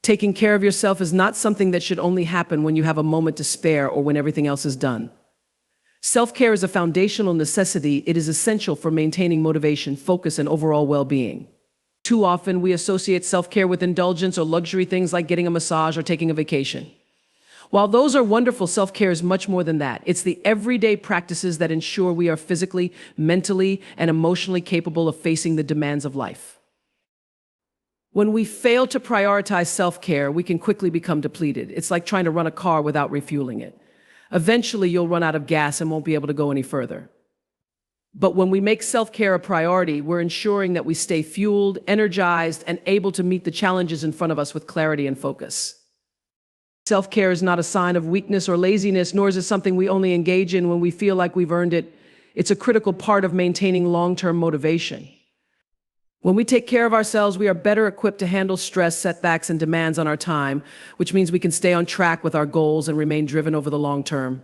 Taking care of yourself is not something that should only happen when you have a moment to spare or when everything else is done. Self-care is a foundational necessity. It is essential for maintaining motivation, focus, and overall well-being. Too often, we associate self-care with indulgence or luxury things like getting a massage or taking a vacation. While those are wonderful, self-care is much more than that. It's the everyday practices that ensure we are physically, mentally, and emotionally capable of facing the demands of life. When we fail to prioritize self-care, we can quickly become depleted. It's like trying to run a car without refueling it. Eventually, you'll run out of gas and won't be able to go any further. But when we make self-care a priority, we're ensuring that we stay fueled, energized, and able to meet the challenges in front of us with clarity and focus. Self-care is not a sign of weakness or laziness, nor is it something we only engage in when we feel like we've earned it. It's a critical part of maintaining long-term motivation. When we take care of ourselves, we are better equipped to handle stress, setbacks, and demands on our time, which means we can stay on track with our goals and remain driven over the long term.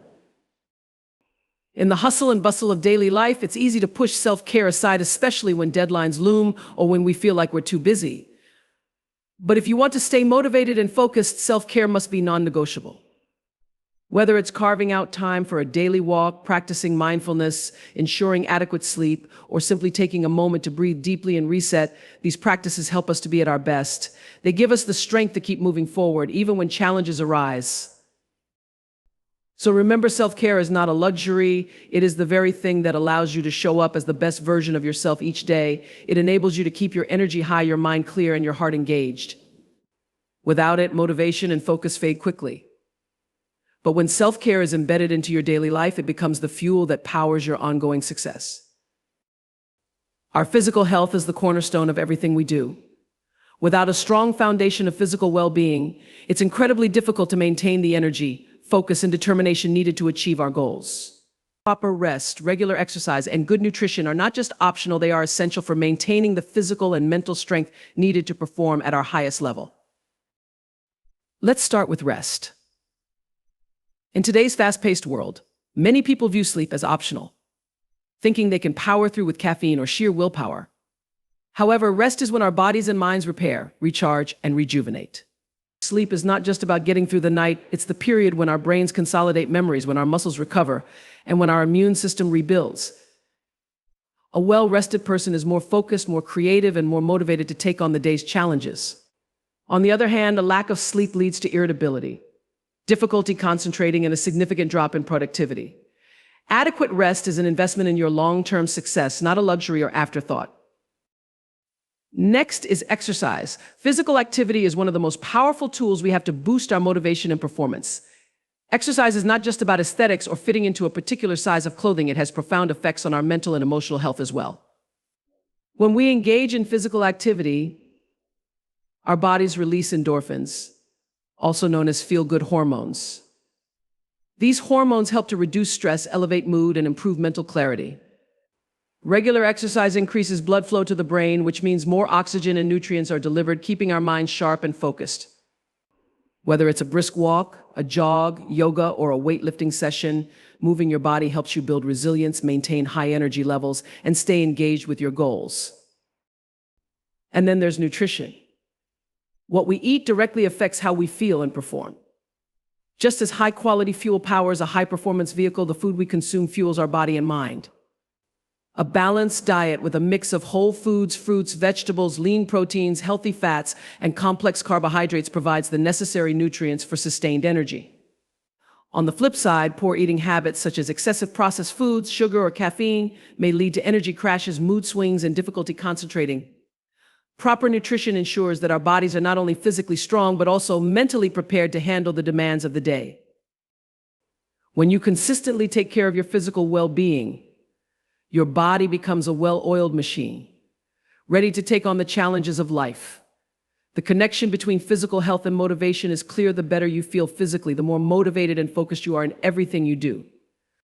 In the hustle and bustle of daily life, it's easy to push self-care aside, especially when deadlines loom or when we feel like we're too busy. But if you want to stay motivated and focused, self-care must be non-negotiable. Whether it's carving out time for a daily walk, practicing mindfulness, ensuring adequate sleep, or simply taking a moment to breathe deeply and reset, these practices help us to be at our best. They give us the strength to keep moving forward, even when challenges arise. So remember, self-care is not a luxury. It is the very thing that allows you to show up as the best version of yourself each day. It enables you to keep your energy high, your mind clear, and your heart engaged. Without it, motivation and focus fade quickly. But when self-care is embedded into your daily life, it becomes the fuel that powers your ongoing success. Our physical health is the cornerstone of everything we do. Without a strong foundation of physical well-being, it's incredibly difficult to maintain the energy, focus, and determination needed to achieve our goals. Proper rest, regular exercise, and good nutrition are not just optional, they are essential for maintaining the physical and mental strength needed to perform at our highest level. Let's start with rest. In today's fast-paced world, many people view sleep as optional, thinking they can power through with caffeine or sheer willpower. However, rest is when our bodies and minds repair, recharge, and rejuvenate. Sleep is not just about getting through the night, it's the period when our brains consolidate memories, when our muscles recover, and when our immune system rebuilds. A well-rested person is more focused, more creative, and more motivated to take on the day's challenges. On the other hand, a lack of sleep leads to irritability, difficulty concentrating, and a significant drop in productivity. Adequate rest is an investment in your long-term success, not a luxury or afterthought. Next is exercise. Physical activity is one of the most powerful tools we have to boost our motivation and performance. Exercise is not just about aesthetics or fitting into a particular size of clothing. It has profound effects on our mental and emotional health as well. When we engage in physical activity, our bodies release endorphins, also known as feel-good hormones. These hormones help to reduce stress, elevate mood, and improve mental clarity. Regular exercise increases blood flow to the brain, which means more oxygen and nutrients are delivered, keeping our minds sharp and focused. Whether it's a brisk walk, a jog, yoga, or a weightlifting session, moving your body helps you build resilience, maintain high energy levels, and stay engaged with your goals. And then there's nutrition. What we eat directly affects how we feel and perform. Just as high-quality fuel powers a high-performance vehicle, the food we consume fuels our body and mind. A balanced diet with a mix of whole foods, fruits, vegetables, lean proteins, healthy fats, and complex carbohydrates provides the necessary nutrients for sustained energy. On the flip side, poor eating habits such as excessive processed foods, sugar, or caffeine may lead to energy crashes, mood swings, and difficulty concentrating. Proper nutrition ensures that our bodies are not only physically strong, but also mentally prepared to handle the demands of the day. When you consistently take care of your physical well-being, your body becomes a well-oiled machine, ready to take on the challenges of life. The connection between physical health and motivation is clear. The better you feel physically, the more motivated and focused you are in everything you do.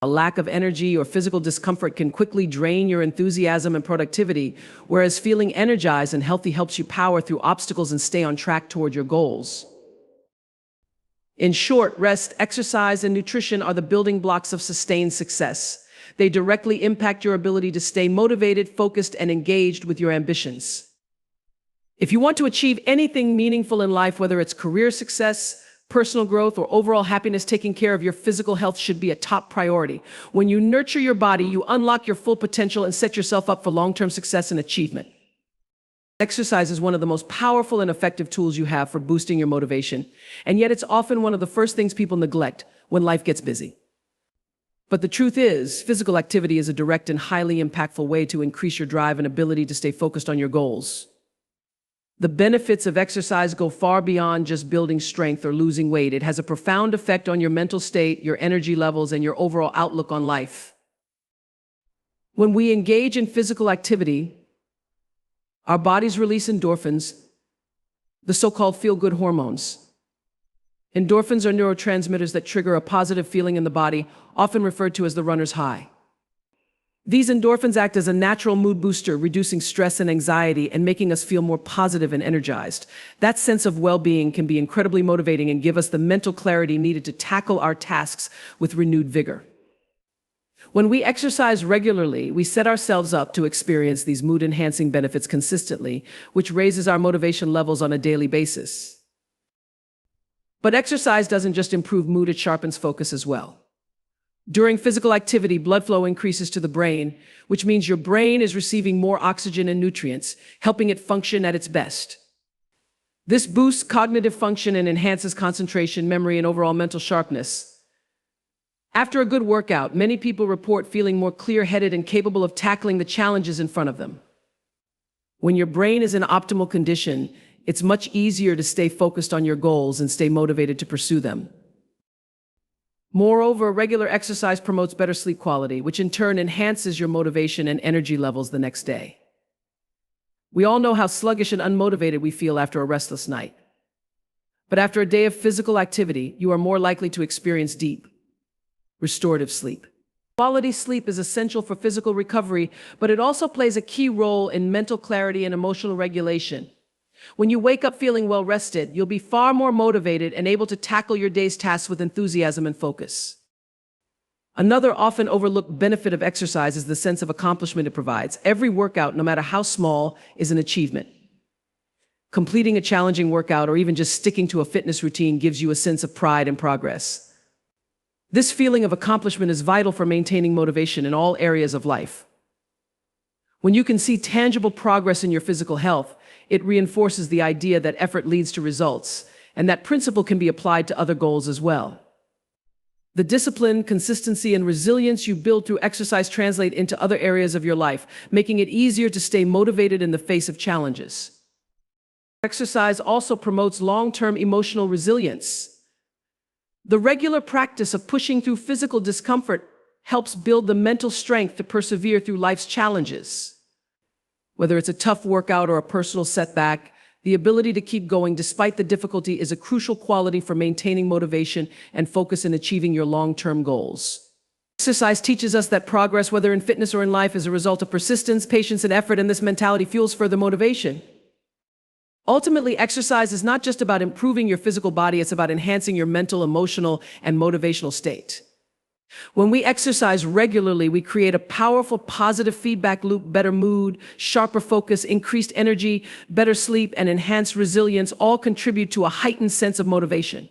A lack of energy or physical discomfort can quickly drain your enthusiasm and productivity, whereas feeling energized and healthy helps you power through obstacles and stay on track toward your goals. In short, rest, exercise, and nutrition are the building blocks of sustained success. They directly impact your ability to stay motivated, focused, and engaged with your ambitions. If you want to achieve anything meaningful in life, whether it's career success, personal growth, or overall happiness, taking care of your physical health should be a top priority. When you nurture your body, you unlock your full potential and set yourself up for long-term success and achievement. Exercise is one of the most powerful and effective tools you have for boosting your motivation, and yet it's often one of the first things people neglect when life gets busy. But the truth is, physical activity is a direct and highly impactful way to increase your drive and ability to stay focused on your goals. The benefits of exercise go far beyond just building strength or losing weight. It has a profound effect on your mental state, your energy levels, and your overall outlook on life. When we engage in physical activity, our bodies release endorphins, the so-called feel-good hormones. Endorphins are neurotransmitters that trigger a positive feeling in the body, often referred to as the runner's high. These endorphins act as a natural mood booster, reducing stress and anxiety and making us feel more positive and energized. That sense of well-being can be incredibly motivating and give us the mental clarity needed to tackle our tasks with renewed vigor. When we exercise regularly, we set ourselves up to experience these mood-enhancing benefits consistently, which raises our motivation levels on a daily basis. But exercise doesn't just improve mood, it sharpens focus as well. During physical activity, blood flow increases to the brain, which means your brain is receiving more oxygen and nutrients, helping it function at its best. This boosts cognitive function and enhances concentration, memory, and overall mental sharpness. After a good workout, many people report feeling more clear-headed and capable of tackling the challenges in front of them. When your brain is in optimal condition, it's much easier to stay focused on your goals and stay motivated to pursue them. Moreover, regular exercise promotes better sleep quality, which in turn enhances your motivation and energy levels the next day. We all know how sluggish and unmotivated we feel after a restless night. But after a day of physical activity, you are more likely to experience deep, restorative sleep. Quality sleep is essential for physical recovery, but it also plays a key role in mental clarity and emotional regulation. When you wake up feeling well rested, you'll be far more motivated and able to tackle your day's tasks with enthusiasm and focus. Another often overlooked benefit of exercise is the sense of accomplishment it provides. Every workout, no matter how small, is an achievement. Completing a challenging workout or even just sticking to a fitness routine gives you a sense of pride and progress. This feeling of accomplishment is vital for maintaining motivation in all areas of life. When you can see tangible progress in your physical health, it reinforces the idea that effort leads to results, and that principle can be applied to other goals as well. The discipline, consistency, and resilience you build through exercise translate into other areas of your life, making it easier to stay motivated in the face of challenges. Exercise also promotes long-term emotional resilience. The regular practice of pushing through physical discomfort helps build the mental strength to persevere through life's challenges. Whether it's a tough workout or a personal setback, the ability to keep going despite the difficulty is a crucial quality for maintaining motivation and focus in achieving your long-term goals. Exercise teaches us that progress, whether in fitness or in life, is a result of persistence, patience, and effort, and this mentality fuels further motivation. Ultimately, exercise is not just about improving your physical body, it's about enhancing your mental, emotional, and motivational state. When we exercise regularly, we create a powerful positive feedback loop: better mood, sharper focus, increased energy, better sleep, and enhanced resilience all contribute to a heightened sense of motivation.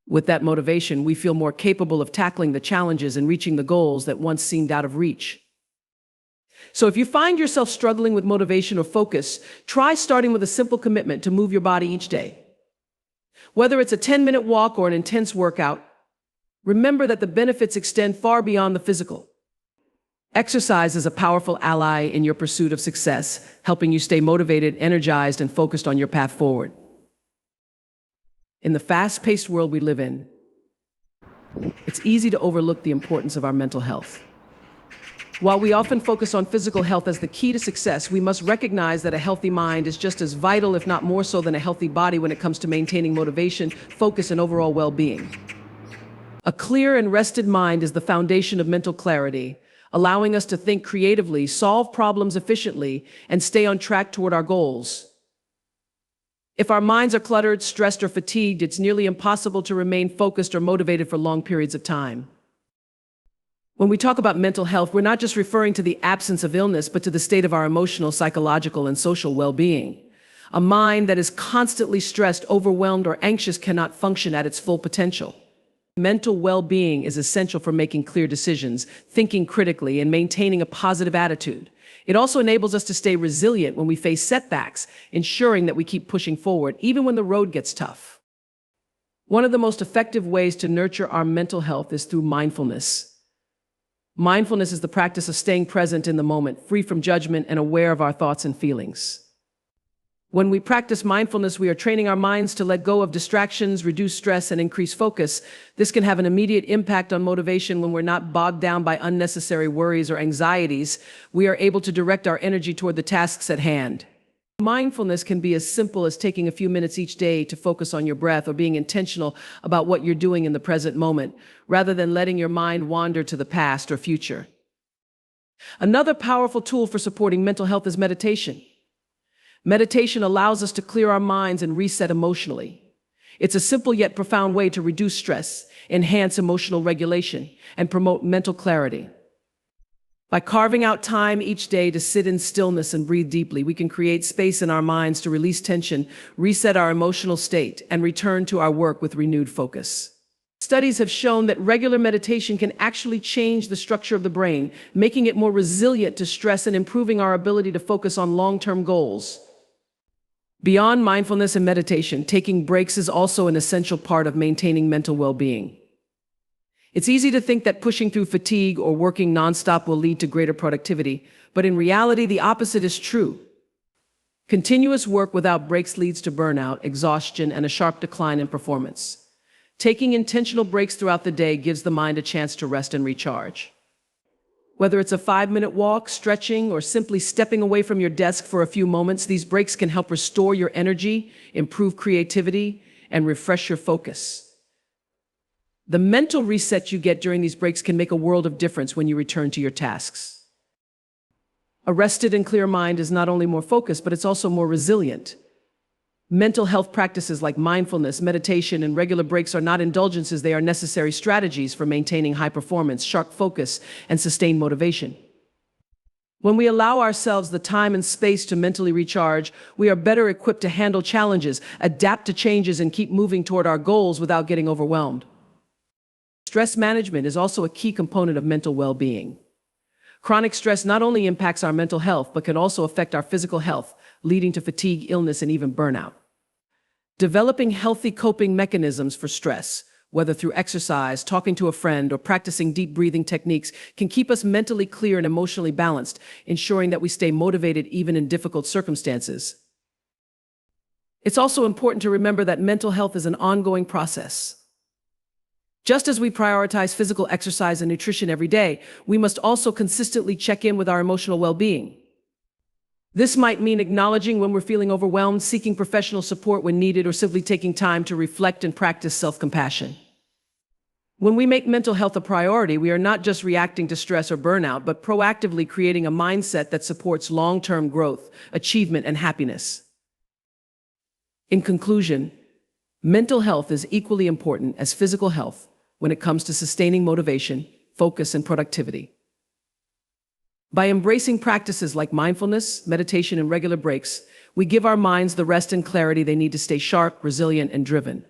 With that motivation, we feel more capable of tackling the challenges and reaching the goals that once seemed out of reach. So if you find yourself struggling with motivation or focus, try starting with a simple commitment to move your body each day. Whether it's a 10-minute walk or an intense workout, remember that the benefits extend far beyond the physical. Exercise is a powerful ally in your pursuit of success, helping you stay motivated, energized, and focused on your path forward. In the fast-paced world we live in, it's easy to overlook the importance of our mental health. While we often focus on physical health as the key to success, we must recognize that a healthy mind is just as vital, if not more so, than a healthy body when it comes to maintaining motivation, focus, and overall well-being. A clear and rested mind is the foundation of mental clarity, allowing us to think creatively, solve problems efficiently, and stay on track toward our goals. If our minds are cluttered, stressed, or fatigued, it's nearly impossible to remain focused or motivated for long periods of time. When we talk about mental health, we're not just referring to the absence of illness, but to the state of our emotional, psychological, and social well-being. A mind that is constantly stressed, overwhelmed, or anxious cannot function at its full potential. Mental well-being is essential for making clear decisions, thinking critically, and maintaining a positive attitude. It also enables us to stay resilient when we face setbacks, ensuring that we keep pushing forward even when the road gets tough. One of the most effective ways to nurture our mental health is through mindfulness. Mindfulness is the practice of staying present in the moment, free from judgment and aware of our thoughts and feelings. When we practice mindfulness, we are training our minds to let go of distractions, reduce stress, and increase focus. This can have an immediate impact on motivation when we're not bogged down by unnecessary worries or anxieties. We are able to direct our energy toward the tasks at hand. Mindfulness can be as simple as taking a few minutes each day to focus on your breath or being intentional about what you're doing in the present moment, rather than letting your mind wander to the past or future. Another powerful tool for supporting mental health is meditation. Meditation allows us to clear our minds and reset emotionally. It's a simple yet profound way to reduce stress, enhance emotional regulation, and promote mental clarity. By carving out time each day to sit in stillness and breathe deeply, we can create space in our minds to release tension, reset our emotional state, and return to our work with renewed focus. Studies have shown that regular meditation can actually change the structure of the brain, making it more resilient to stress and improving our ability to focus on long-term goals. Beyond mindfulness and meditation, taking breaks is also an essential part of maintaining mental well-being. It's easy to think that pushing through fatigue or working nonstop will lead to greater productivity, but in reality, the opposite is true. Continuous work without breaks leads to burnout, exhaustion, and a sharp decline in performance. Taking intentional breaks throughout the day gives the mind a chance to rest and recharge. Whether it's a 5-minute walk, stretching, or simply stepping away from your desk for a few moments, these breaks can help restore your energy, improve creativity, and refresh your focus. The mental reset you get during these breaks can make a world of difference when you return to your tasks. A rested and clear mind is not only more focused, but it's also more resilient. Mental health practices like mindfulness, meditation, and regular breaks are not indulgences, they are necessary strategies for maintaining high performance, sharp focus, and sustained motivation. When we allow ourselves the time and space to mentally recharge, we are better equipped to handle challenges, adapt to changes, and keep moving toward our goals without getting overwhelmed. Stress management is also a key component of mental well-being. Chronic stress not only impacts our mental health, but can also affect our physical health, leading to fatigue, illness, and even burnout. Developing healthy coping mechanisms for stress, whether through exercise, talking to a friend, or practicing deep breathing techniques, can keep us mentally clear and emotionally balanced, ensuring that we stay motivated even in difficult circumstances. It's also important to remember that mental health is an ongoing process. Just as we prioritize physical exercise and nutrition every day, we must also consistently check in with our emotional well-being. This might mean acknowledging when we're feeling overwhelmed, seeking professional support when needed, or simply taking time to reflect and practice self-compassion. When we make mental health a priority, we are not just reacting to stress or burnout, but proactively creating a mindset that supports long-term growth, achievement, and happiness. In conclusion, mental health is equally important as physical health when it comes to sustaining motivation, focus, and productivity. By embracing practices like mindfulness, meditation, and regular breaks, we give our minds the rest and clarity they need to stay sharp, resilient, and driven.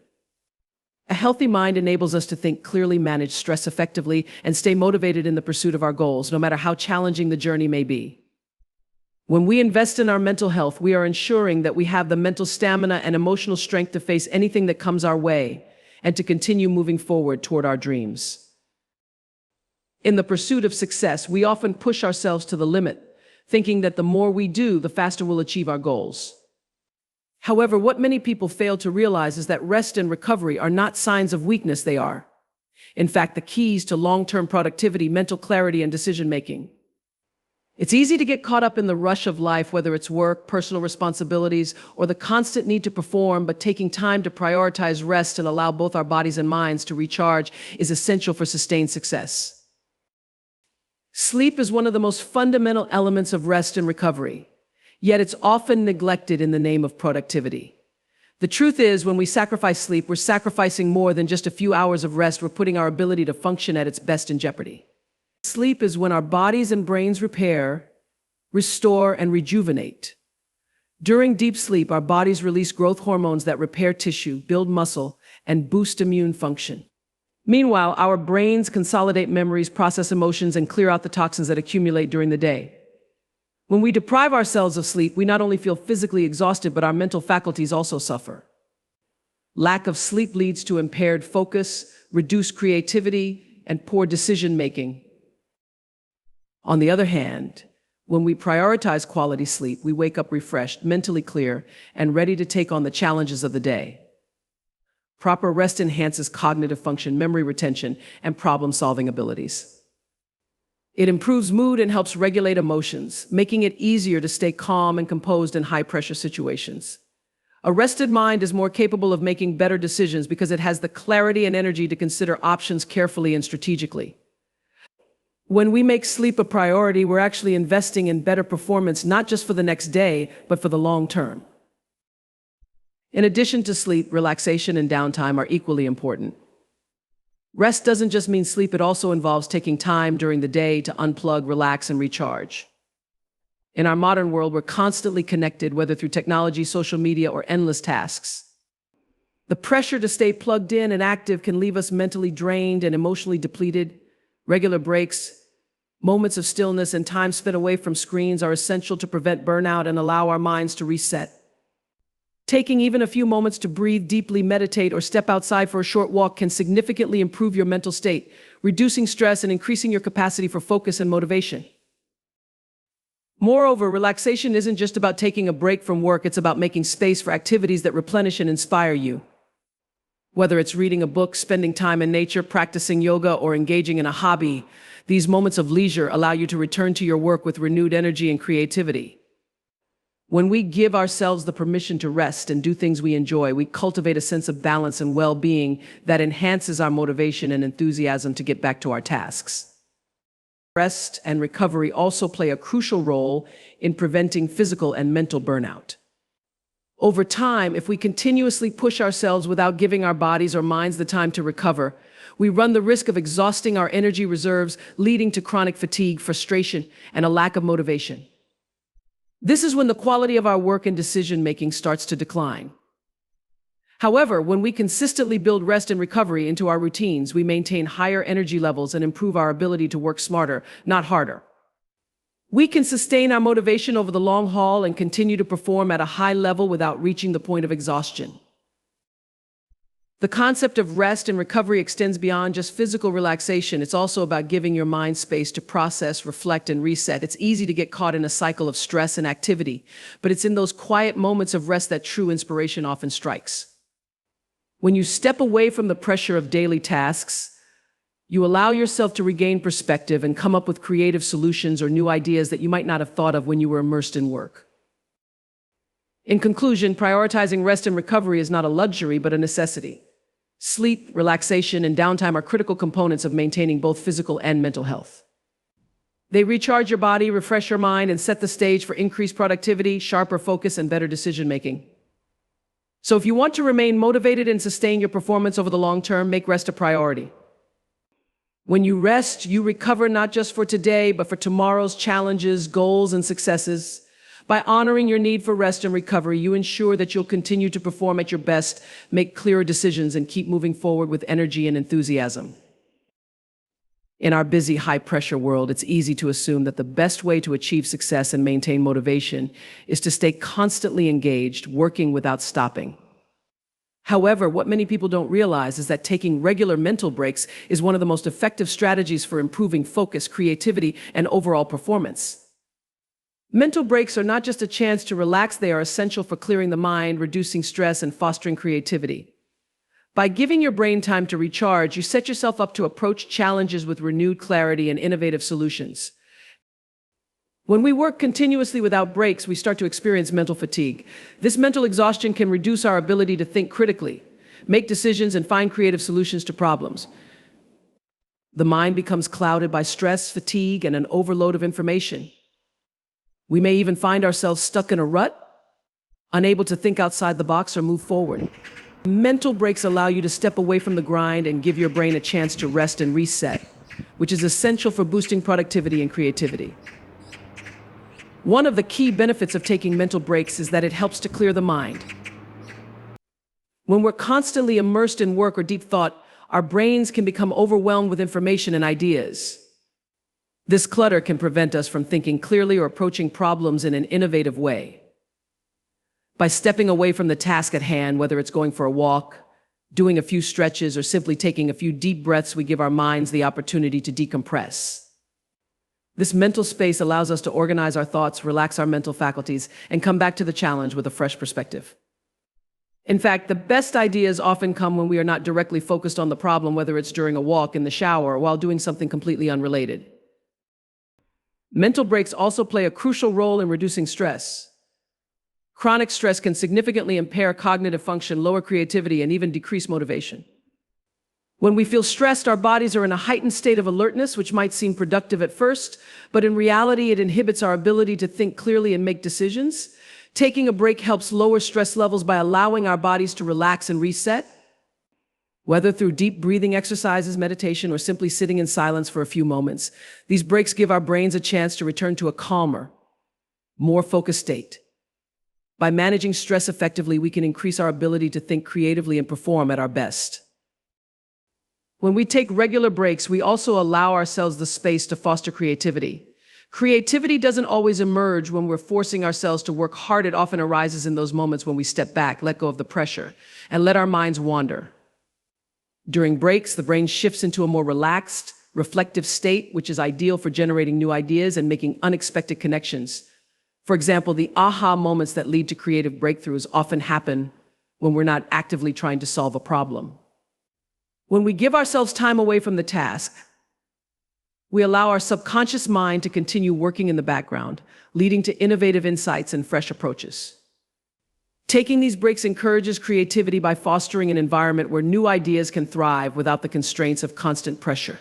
A healthy mind enables us to think clearly, manage stress effectively, and stay motivated in the pursuit of our goals, no matter how challenging the journey may be. When we invest in our mental health, we are ensuring that we have the mental stamina and emotional strength to face anything that comes our way and to continue moving forward toward our dreams. In the pursuit of success, we often push ourselves to the limit, thinking that the more we do, the faster we'll achieve our goals. However, what many people fail to realize is that rest and recovery are not signs of weakness, they are, in fact, the keys to long-term productivity, mental clarity, and decision-making. It's easy to get caught up in the rush of life, whether it's work, personal responsibilities, or the constant need to perform, but taking time to prioritize rest and allow both our bodies and minds to recharge is essential for sustained success. Sleep is one of the most fundamental elements of rest and recovery, yet it's often neglected in the name of productivity. The truth is, when we sacrifice sleep, we're sacrificing more than just a few hours of rest. We're putting our ability to function at its best in jeopardy. Sleep is when our bodies and brains repair, restore, and rejuvenate. During deep sleep, our bodies release growth hormones that repair tissue, build muscle, and boost immune function. Meanwhile, our brains consolidate memories, process emotions, and clear out the toxins that accumulate during the day. When we deprive ourselves of sleep, we not only feel physically exhausted, but our mental faculties also suffer. Lack of sleep leads to impaired focus, reduced creativity, and poor decision-making. On the other hand, when we prioritize quality sleep, we wake up refreshed, mentally clear, and ready to take on the challenges of the day. Proper rest enhances cognitive function, memory retention, and problem-solving abilities. It improves mood and helps regulate emotions, making it easier to stay calm and composed in high-pressure situations. A rested mind is more capable of making better decisions because it has the clarity and energy to consider options carefully and strategically. When we make sleep a priority, we're actually investing in better performance, not just for the next day, but for the long term. In addition to sleep, relaxation and downtime are equally important. Rest doesn't just mean sleep, it also involves taking time during the day to unplug, relax, and recharge. In our modern world, we're constantly connected, whether through technology, social media, or endless tasks. The pressure to stay plugged in and active can leave us mentally drained and emotionally depleted. Regular breaks, moments of stillness, and time spent away from screens are essential to prevent burnout and allow our minds to reset. Taking even a few moments to breathe deeply, meditate, or step outside for a short walk can significantly improve your mental state, reducing stress and increasing your capacity for focus and motivation. Moreover, relaxation isn't just about taking a break from work, it's about making space for activities that replenish and inspire you. Whether it's reading a book, spending time in nature, practicing yoga, or engaging in a hobby, these moments of leisure allow you to return to your work with renewed energy and creativity. When we give ourselves the permission to rest and do things we enjoy, we cultivate a sense of balance and well-being that enhances our motivation and enthusiasm to get back to our tasks. Rest and recovery also play a crucial role in preventing physical and mental burnout. Over time, if we continuously push ourselves without giving our bodies or minds the time to recover, we run the risk of exhausting our energy reserves, leading to chronic fatigue, frustration, and a lack of motivation. This is when the quality of our work and decision-making starts to decline. However, when we consistently build rest and recovery into our routines, we maintain higher energy levels and improve our ability to work smarter, not harder. We can sustain our motivation over the long haul and continue to perform at a high level without reaching the point of exhaustion. The concept of rest and recovery extends beyond just physical relaxation. It's also about giving your mind space to process, reflect, and reset. It's easy to get caught in a cycle of stress and activity, but it's in those quiet moments of rest that true inspiration often strikes. When you step away from the pressure of daily tasks, you allow yourself to regain perspective and come up with creative solutions or new ideas that you might not have thought of when you were immersed in work. In conclusion, prioritizing rest and recovery is not a luxury, but a necessity. Sleep, relaxation, and downtime are critical components of maintaining both physical and mental health. They recharge your body, refresh your mind, and set the stage for increased productivity, sharper focus, and better decision-making. So if you want to remain motivated and sustain your performance over the long term, make rest a priority. When you rest, you recover not just for today, but for tomorrow's challenges, goals, and successes. By honoring your need for rest and recovery, you ensure that you'll continue to perform at your best, make clearer decisions, and keep moving forward with energy and enthusiasm. In our busy, high-pressure world, it's easy to assume that the best way to achieve success and maintain motivation is to stay constantly engaged, working without stopping. However, what many people don't realize is that taking regular mental breaks is one of the most effective strategies for improving focus, creativity, and overall performance. Mental breaks are not just a chance to relax, they are essential for clearing the mind, reducing stress, and fostering creativity. By giving your brain time to recharge, you set yourself up to approach challenges with renewed clarity and innovative solutions. When we work continuously without breaks, we start to experience mental fatigue. This mental exhaustion can reduce our ability to think critically, make decisions, and find creative solutions to problems. The mind becomes clouded by stress, fatigue, and an overload of information. We may even find ourselves stuck in a rut, unable to think outside the box or move forward. Mental breaks allow you to step away from the grind and give your brain a chance to rest and reset, which is essential for boosting productivity and creativity. One of the key benefits of taking mental breaks is that it helps to clear the mind. When we're constantly immersed in work or deep thought, our brains can become overwhelmed with information and ideas. This clutter can prevent us from thinking clearly or approaching problems in an innovative way. By stepping away from the task at hand, whether it's going for a walk, doing a few stretches, or simply taking a few deep breaths, we give our minds the opportunity to decompress. This mental space allows us to organize our thoughts, relax our mental faculties, and come back to the challenge with a fresh perspective. In fact, the best ideas often come when we are not directly focused on the problem, whether it's during a walk, in the shower, or while doing something completely unrelated. Mental breaks also play a crucial role in reducing stress. Chronic stress can significantly impair cognitive function, lower creativity, and even decrease motivation. When we feel stressed, our bodies are in a heightened state of alertness, which might seem productive at first, but in reality, it inhibits our ability to think clearly and make decisions. Taking a break helps lower stress levels by allowing our bodies to relax and reset. Whether through deep breathing exercises, meditation, or simply sitting in silence for a few moments, these breaks give our brains a chance to return to a calmer, more focused state. By managing stress effectively, we can increase our ability to think creatively and perform at our best. When we take regular breaks, we also allow ourselves the space to foster creativity. Creativity doesn't always emerge when we're forcing ourselves to work hard. It often arises in those moments when we step back, let go of the pressure, and let our minds wander. During breaks, the brain shifts into a more relaxed, reflective state, which is ideal for generating new ideas and making unexpected connections. For example, the aha moments that lead to creative breakthroughs often happen when we're not actively trying to solve a problem. When we give ourselves time away from the task, we allow our subconscious mind to continue working in the background, leading to innovative insights and fresh approaches. Taking these breaks encourages creativity by fostering an environment where new ideas can thrive without the constraints of constant pressure.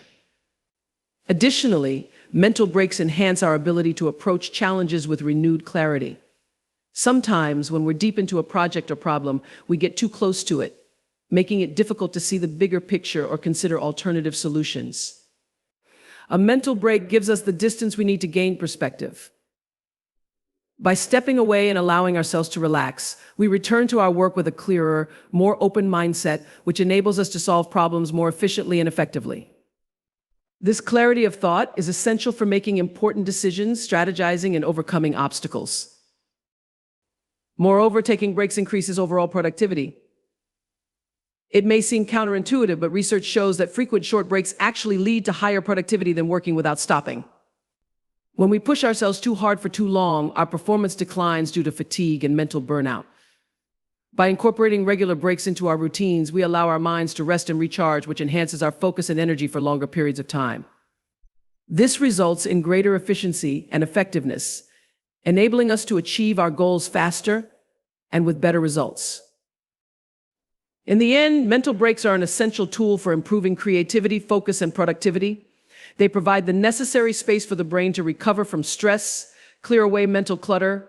Additionally, mental breaks enhance our ability to approach challenges with renewed clarity. Sometimes, when we're deep into a project or problem, we get too close to it, making it difficult to see the bigger picture or consider alternative solutions. A mental break gives us the distance we need to gain perspective. By stepping away and allowing ourselves to relax, we return to our work with a clearer, more open mindset, which enables us to solve problems more efficiently and effectively. This clarity of thought is essential for making important decisions, strategizing, and overcoming obstacles. Moreover, taking breaks increases overall productivity. It may seem counterintuitive, but research shows that frequent short breaks actually lead to higher productivity than working without stopping. When we push ourselves too hard for too long, our performance declines due to fatigue and mental burnout. By incorporating regular breaks into our routines, we allow our minds to rest and recharge, which enhances our focus and energy for longer periods of time. This results in greater efficiency and effectiveness, enabling us to achieve our goals faster and with better results. In the end, mental breaks are an essential tool for improving creativity, focus, and productivity. They provide the necessary space for the brain to recover from stress, clear away mental clutter,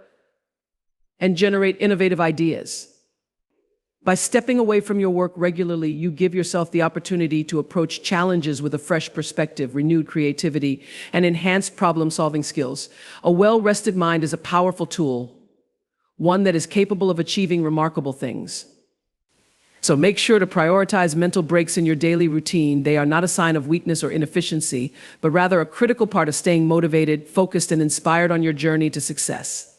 and generate innovative ideas. By stepping away from your work regularly, you give yourself the opportunity to approach challenges with a fresh perspective, renewed creativity, and enhanced problem-solving skills. A well-rested mind is a powerful tool, one that is capable of achieving remarkable things. So make sure to prioritize mental breaks in your daily routine. They are not a sign of weakness or inefficiency, but rather a critical part of staying motivated, focused, and inspired on your journey to success.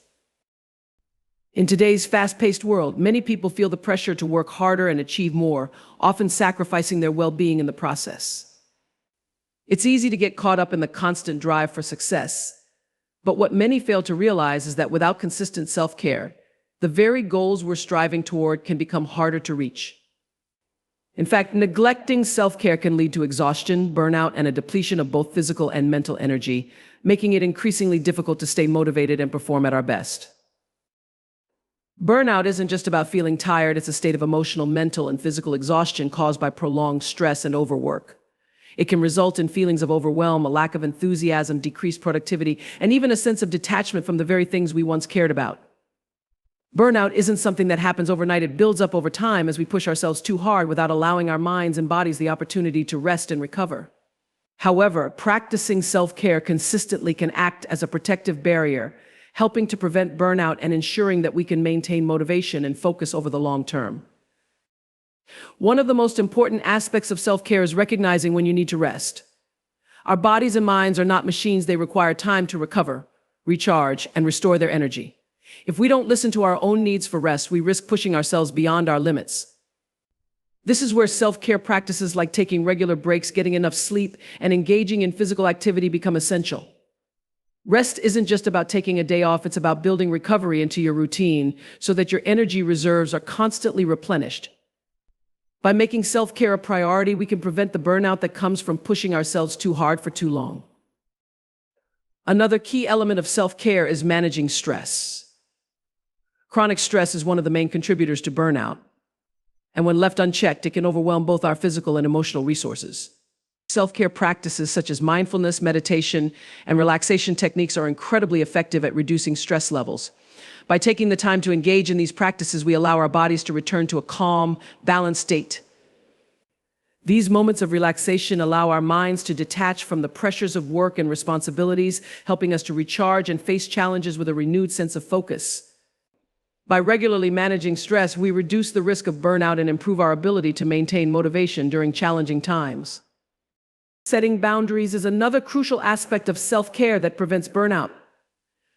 In today's fast-paced world, many people feel the pressure to work harder and achieve more, often sacrificing their well-being in the process. It's easy to get caught up in the constant drive for success, but what many fail to realize is that without consistent self-care, the very goals we're striving toward can become harder to reach. In fact, neglecting self-care can lead to exhaustion, burnout, and a depletion of both physical and mental energy, making it increasingly difficult to stay motivated and perform at our best. Burnout isn't just about feeling tired, it's a state of emotional, mental, and physical exhaustion caused by prolonged stress and overwork. It can result in feelings of overwhelm, a lack of enthusiasm, decreased productivity, and even a sense of detachment from the very things we once cared about. Burnout isn't something that happens overnight. It builds up over time as we push ourselves too hard without allowing our minds and bodies the opportunity to rest and recover. However, practicing self-care consistently can act as a protective barrier, helping to prevent burnout and ensuring that we can maintain motivation and focus over the long term. One of the most important aspects of self-care is recognizing when you need to rest. Our bodies and minds are not machines. They require time to recover, recharge, and restore their energy. If we don't listen to our own needs for rest, we risk pushing ourselves beyond our limits. This is where self-care practices like taking regular breaks, getting enough sleep, and engaging in physical activity become essential. Rest isn't just about taking a day off, it's about building recovery into your routine so that your energy reserves are constantly replenished. By making self-care a priority, we can prevent the burnout that comes from pushing ourselves too hard for too long. Another key element of self-care is managing stress. Chronic stress is one of the main contributors to burnout, and when left unchecked, it can overwhelm both our physical and emotional resources. Self-care practices such as mindfulness, meditation, and relaxation techniques are incredibly effective at reducing stress levels. By taking the time to engage in these practices, we allow our bodies to return to a calm, balanced state. These moments of relaxation allow our minds to detach from the pressures of work and responsibilities, helping us to recharge and face challenges with a renewed sense of focus. By regularly managing stress, we reduce the risk of burnout and improve our ability to maintain motivation during challenging times. Setting boundaries is another crucial aspect of self-care that prevents burnout.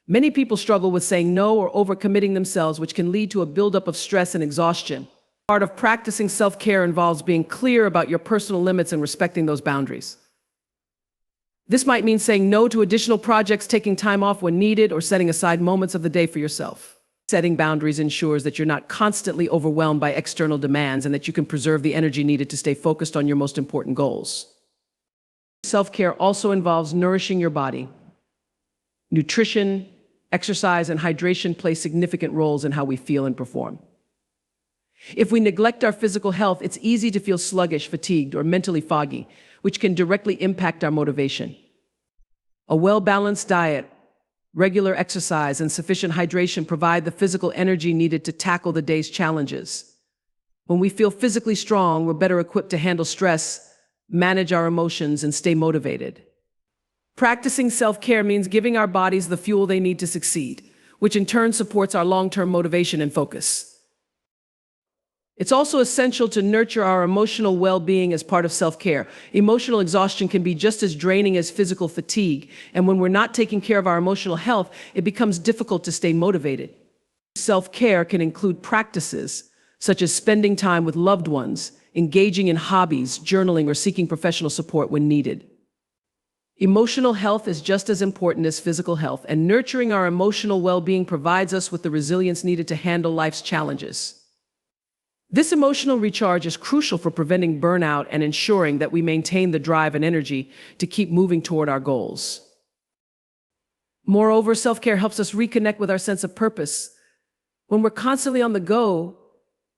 Many people struggle with saying no or overcommitting themselves, which can lead to a buildup of stress and exhaustion. Part of practicing self-care involves being clear about your personal limits and respecting those boundaries. This might mean saying no to additional projects, taking time off when needed, or setting aside moments of the day for yourself. Setting boundaries ensures that you're not constantly overwhelmed by external demands and that you can preserve the energy needed to stay focused on your most important goals. Self-care also involves nourishing your body. Nutrition, exercise, and hydration play significant roles in how we feel and perform. If we neglect our physical health, it's easy to feel sluggish, fatigued, or mentally foggy, which can directly impact our motivation. A well-balanced diet, regular exercise, and sufficient hydration provide the physical energy needed to tackle the day's challenges. When we feel physically strong, we're better equipped to handle stress, manage our emotions, and stay motivated. Practicing self-care means giving our bodies the fuel they need to succeed, which in turn supports our long-term motivation and focus. It's also essential to nurture our emotional well-being as part of self-care. Emotional exhaustion can be just as draining as physical fatigue, and when we're not taking care of our emotional health, it becomes difficult to stay motivated. Self-care can include practices such as spending time with loved ones, engaging in hobbies, journaling, or seeking professional support when needed. Emotional health is just as important as physical health, and nurturing our emotional well-being provides us with the resilience needed to handle life's challenges. This emotional recharge is crucial for preventing burnout and ensuring that we maintain the drive and energy to keep moving toward our goals. Moreover, self-care helps us reconnect with our sense of purpose. When we're constantly on the go,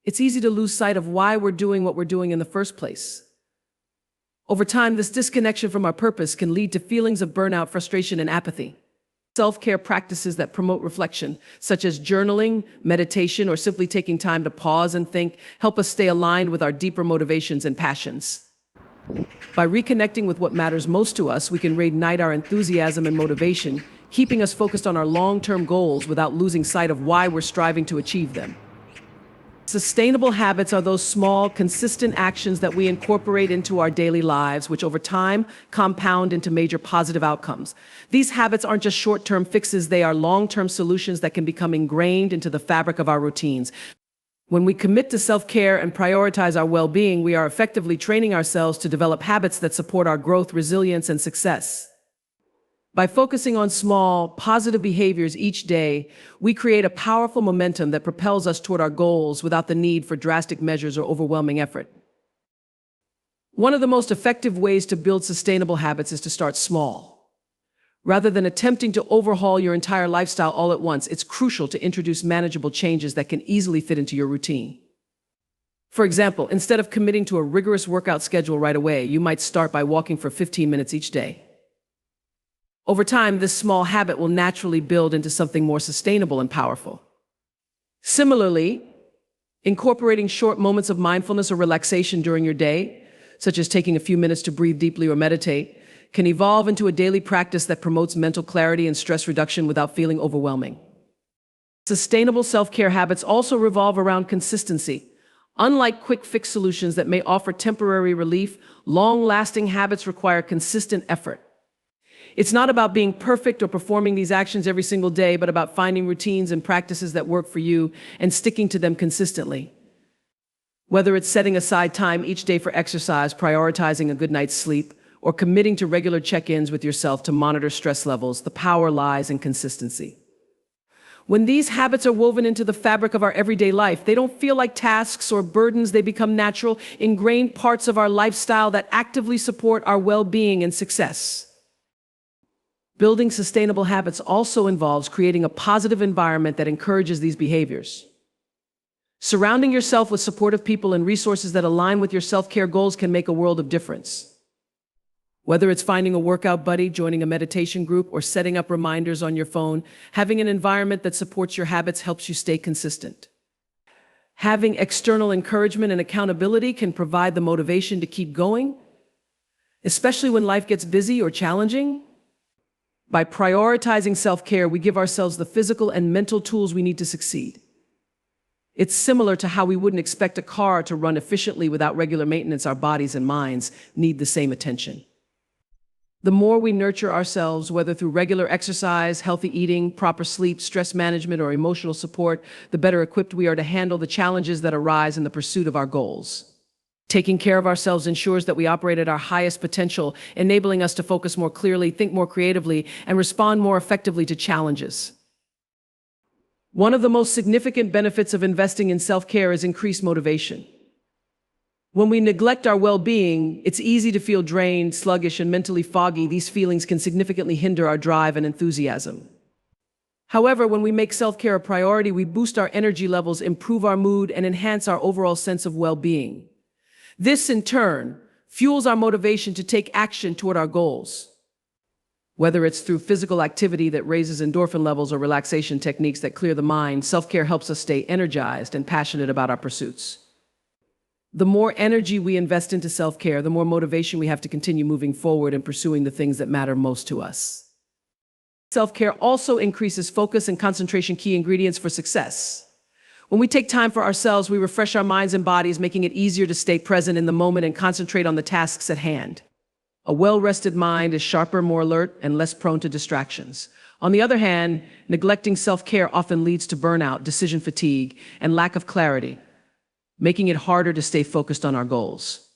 it's easy to lose sight of why we're doing what we're doing in the first place. Over time, this disconnection from our purpose can lead to feelings of burnout, frustration, and apathy. Self-care practices that promote reflection, such as journaling, meditation, or simply taking time to pause and think, help us stay aligned with our deeper motivations and passions. By reconnecting with what matters most to us, we can reignite our enthusiasm and motivation, keeping us focused on our long-term goals without losing sight of why we're striving to achieve them. Sustainable habits are those small, consistent actions that we incorporate into our daily lives, which over time compound into major positive outcomes. These habits aren't just short-term fixes, they are long-term solutions that can become ingrained into the fabric of our routines. When we commit to self-care and prioritize our well-being, we are effectively training ourselves to develop habits that support our growth, resilience, and success. By focusing on small, positive behaviors each day, we create a powerful momentum that propels us toward our goals without the need for drastic measures or overwhelming effort. One of the most effective ways to build sustainable habits is to start small. Rather than attempting to overhaul your entire lifestyle all at once, it's crucial to introduce manageable changes that can easily fit into your routine. For example, instead of committing to a rigorous workout schedule right away, you might start by walking for 15 minutes each day. Over time, this small habit will naturally build into something more sustainable and powerful. Similarly, incorporating short moments of mindfulness or relaxation during your day, such as taking a few minutes to breathe deeply or meditate, can evolve into a daily practice that promotes mental clarity and stress reduction without feeling overwhelming. Sustainable self-care habits also revolve around consistency. Unlike quick-fix solutions that may offer temporary relief, long-lasting habits require consistent effort. It's not about being perfect or performing these actions every single day, but about finding routines and practices that work for you and sticking to them consistently. Whether it's setting aside time each day for exercise, prioritizing a good night's sleep, or committing to regular check-ins with yourself to monitor stress levels, the power lies in consistency. When these habits are woven into the fabric of our everyday life, they don't feel like tasks or burdens. They become natural, ingrained parts of our lifestyle that actively support our well-being and success. Building sustainable habits also involves creating a positive environment that encourages these behaviors. Surrounding yourself with supportive people and resources that align with your self-care goals can make a world of difference. Whether it's finding a workout buddy, joining a meditation group, or setting up reminders on your phone, having an environment that supports your habits helps you stay consistent. Having external encouragement and accountability can provide the motivation to keep going, especially when life gets busy or challenging. By prioritizing self-care, we give ourselves the physical and mental tools we need to succeed. It's similar to how we wouldn't expect a car to run efficiently without regular maintenance. Our bodies and minds need the same attention. The more we nurture ourselves, whether through regular exercise, healthy eating, proper sleep, stress management, or emotional support, the better equipped we are to handle the challenges that arise in the pursuit of our goals. Taking care of ourselves ensures that we operate at our highest potential, enabling us to focus more clearly, think more creatively, and respond more effectively to challenges. One of the most significant benefits of investing in self-care is increased motivation. When we neglect our well-being, it's easy to feel drained, sluggish, and mentally foggy. These feelings can significantly hinder our drive and enthusiasm. However, when we make self-care a priority, we boost our energy levels, improve our mood, and enhance our overall sense of well-being. This, in turn, fuels our motivation to take action toward our goals. Whether it's through physical activity that raises endorphin levels or relaxation techniques that clear the mind, self-care helps us stay energized and passionate about our pursuits. The more energy we invest into self-care, the more motivation we have to continue moving forward and pursuing the things that matter most to us. Self-care also increases focus and concentration, key ingredients for success. When we take time for ourselves, we refresh our minds and bodies, making it easier to stay present in the moment and concentrate on the tasks at hand. A well-rested mind is sharper, more alert, and less prone to distractions. On the other hand, neglecting self-care often leads to burnout, decision fatigue, and lack of clarity, making it harder to stay focused on our goals.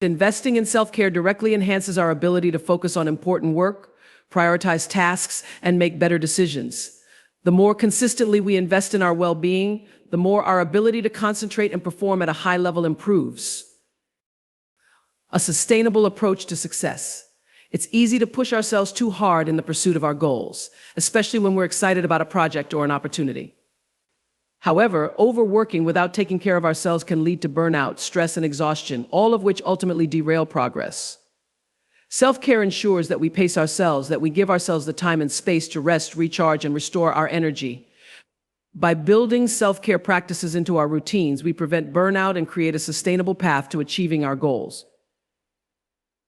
Investing in self-care directly enhances our ability to focus on important work, prioritize tasks, and make better decisions. The more consistently we invest in our well-being, the more our ability to concentrate and perform at a high level improves. A sustainable approach to success. It's easy to push ourselves too hard in the pursuit of our goals, especially when we're excited about a project or an opportunity. However, overworking without taking care of ourselves can lead to burnout, stress, and exhaustion, all of which ultimately derail progress. Self-care ensures that we pace ourselves, that we give ourselves the time and space to rest, recharge, and restore our energy. By building self-care practices into our routines, we prevent burnout and create a sustainable path to achieving our goals.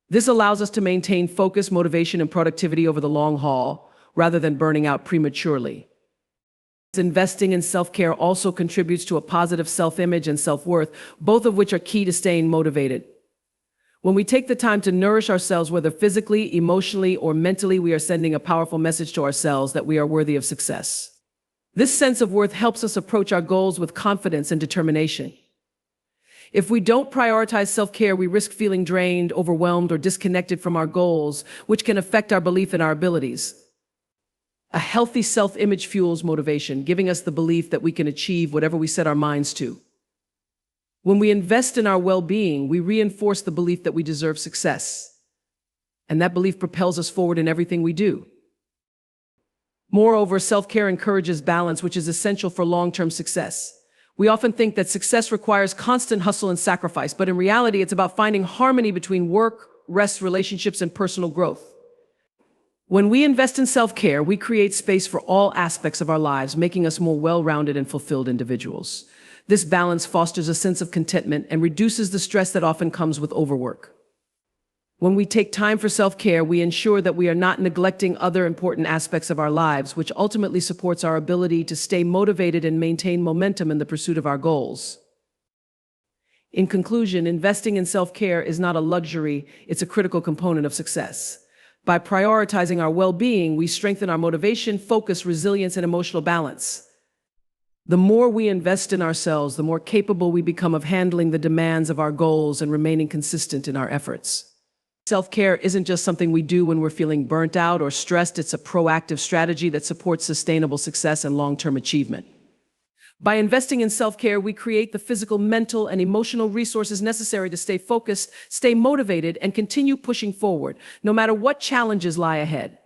This allows us to maintain focus, motivation, and productivity over the long haul, rather than burning out prematurely. Investing in self-care also contributes to a positive self-image and self-worth, both of which are key to staying motivated. When we take the time to nourish ourselves, whether physically, emotionally, or mentally, we are sending a powerful message to ourselves that we are worthy of success. This sense of worth helps us approach our goals with confidence and determination. If we don't prioritize self-care, we risk feeling drained, overwhelmed, or disconnected from our goals, which can affect our belief in our abilities. A healthy self-image fuels motivation, giving us the belief that we can achieve whatever we set our minds to. When we invest in our well-being, we reinforce the belief that we deserve success, and that belief propels us forward in everything we do. Moreover, self-care encourages balance, which is essential for long-term success. We often think that success requires constant hustle and sacrifice, but in reality, it's about finding harmony between work, rest, relationships, and personal growth. When we invest in self-care, we create space for all aspects of our lives, making us more well-rounded and fulfilled individuals. This balance fosters a sense of contentment and reduces the stress that often comes with overwork. When we take time for self-care, we ensure that we are not neglecting other important aspects of our lives, which ultimately supports our ability to stay motivated and maintain momentum in the pursuit of our goals. In conclusion, investing in self-care is not a luxury, it's a critical component of success. By prioritizing our well-being, we strengthen our motivation, focus, resilience, and emotional balance. The more we invest in ourselves, the more capable we become of handling the demands of our goals and remaining consistent in our efforts. Self-care isn't just something we do when we're feeling burnt out or stressed, it's a proactive strategy that supports sustainable success and long-term achievement. By investing in self-care, we create the physical, mental, and emotional resources necessary to stay focused, stay motivated, and continue pushing forward, no matter what challenges lie ahead.